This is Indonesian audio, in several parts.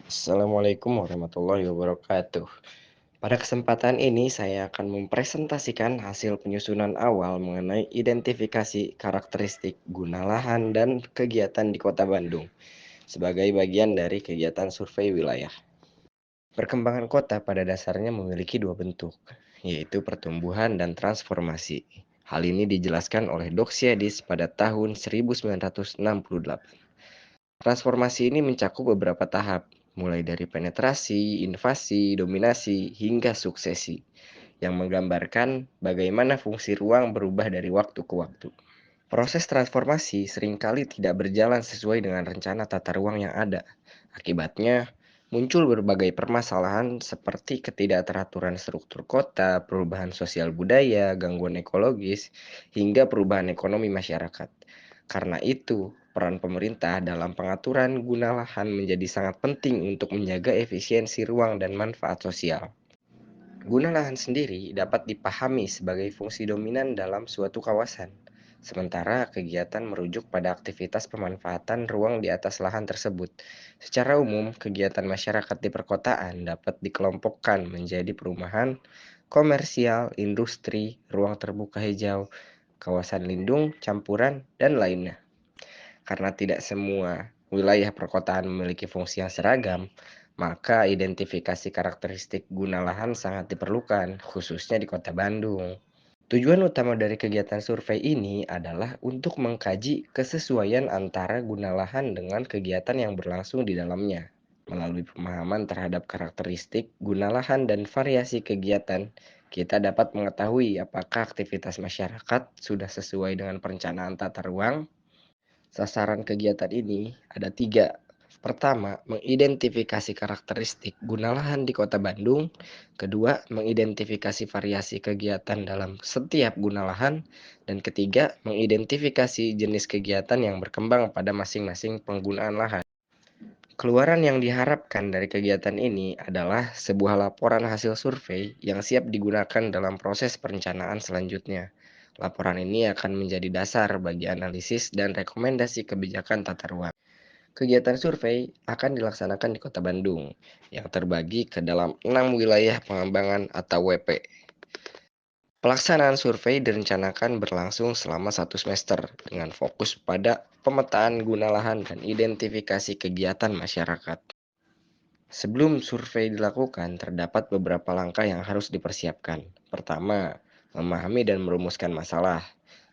Assalamualaikum warahmatullahi wabarakatuh. Pada kesempatan ini saya akan mempresentasikan hasil penyusunan awal mengenai identifikasi karakteristik guna lahan dan kegiatan di Kota Bandung sebagai bagian dari kegiatan survei wilayah. Perkembangan kota pada dasarnya memiliki dua bentuk, yaitu pertumbuhan dan transformasi. Hal ini dijelaskan oleh Doxiadis pada tahun 1968. Transformasi ini mencakup beberapa tahap, mulai dari penetrasi, invasi, dominasi, hingga suksesi, yang menggambarkan bagaimana fungsi ruang berubah dari waktu ke waktu. Proses transformasi seringkali tidak berjalan sesuai dengan rencana tata ruang yang ada. Akibatnya, muncul berbagai permasalahan seperti ketidakteraturan struktur kota, perubahan sosial budaya, gangguan ekologis, hingga perubahan ekonomi masyarakat. Karena itu, peran pemerintah dalam pengaturan guna lahan menjadi sangat penting untuk menjaga efisiensi ruang dan manfaat sosial. Guna lahan sendiri dapat dipahami sebagai fungsi dominan dalam suatu kawasan, sementara kegiatan merujuk pada aktivitas pemanfaatan ruang di atas lahan tersebut. Secara umum, kegiatan masyarakat di perkotaan dapat dikelompokkan menjadi perumahan, komersial, industri, ruang terbuka hijau, kawasan lindung, campuran, dan lainnya. Karena tidak semua wilayah perkotaan memiliki fungsi yang seragam, maka identifikasi karakteristik guna lahan sangat diperlukan, khususnya di Kota Bandung. Tujuan utama dari kegiatan survei ini adalah untuk mengkaji kesesuaian antara guna lahan dengan kegiatan yang berlangsung di dalamnya. Melalui pemahaman terhadap karakteristik guna lahan dan variasi kegiatan, kita dapat mengetahui apakah aktivitas masyarakat sudah sesuai dengan perencanaan tata ruang. Sasaran kegiatan ini ada tiga. Pertama, mengidentifikasi karakteristik guna lahan di Kota Bandung. Kedua, mengidentifikasi variasi kegiatan dalam setiap guna lahan. Dan ketiga, mengidentifikasi jenis kegiatan yang berkembang pada masing-masing penggunaan lahan. Keluaran yang diharapkan dari kegiatan ini adalah sebuah laporan hasil survei yang siap digunakan dalam proses perencanaan selanjutnya. Laporan ini akan menjadi dasar bagi analisis dan rekomendasi kebijakan tata ruang. Kegiatan survei akan dilaksanakan di Kota Bandung, yang terbagi ke dalam 6 wilayah pengembangan atau WP. Pelaksanaan survei direncanakan berlangsung selama 1 semester dengan fokus pada pemetaan guna lahan dan identifikasi kegiatan masyarakat. Sebelum survei dilakukan, terdapat beberapa langkah yang harus dipersiapkan. Pertama, memahami dan merumuskan masalah.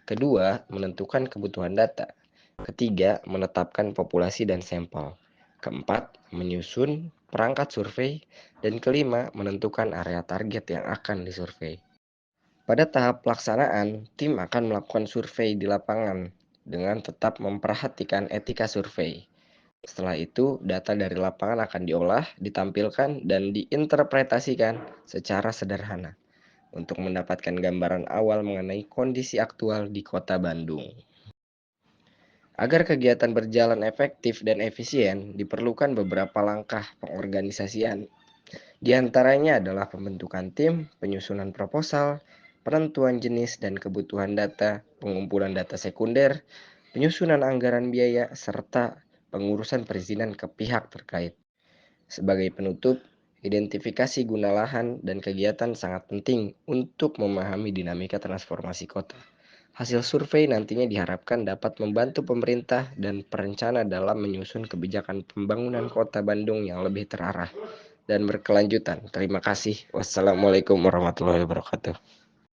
Kedua, menentukan kebutuhan data. Ketiga, menetapkan populasi dan sampel. Keempat, menyusun perangkat survei. Dan kelima, menentukan area target yang akan disurvei. Pada tahap pelaksanaan, tim akan melakukan survei di lapangan dengan tetap memperhatikan etika survei. Setelah itu, data dari lapangan akan diolah, ditampilkan, dan diinterpretasikan secara sederhana untuk mendapatkan gambaran awal mengenai kondisi aktual di Kota Bandung. Agar kegiatan berjalan efektif dan efisien, diperlukan beberapa langkah pengorganisasian. Di antaranya adalah pembentukan tim, penyusunan proposal, penentuan jenis dan kebutuhan data, pengumpulan data sekunder, penyusunan anggaran biaya, serta pengurusan perizinan ke pihak terkait. Sebagai penutup, identifikasi guna lahan dan kegiatan sangat penting untuk memahami dinamika transformasi kota. Hasil survei nantinya diharapkan dapat membantu pemerintah dan perencana dalam menyusun kebijakan pembangunan kota Bandung yang lebih terarah dan berkelanjutan. Terima kasih. Wassalamualaikum warahmatullahi wabarakatuh.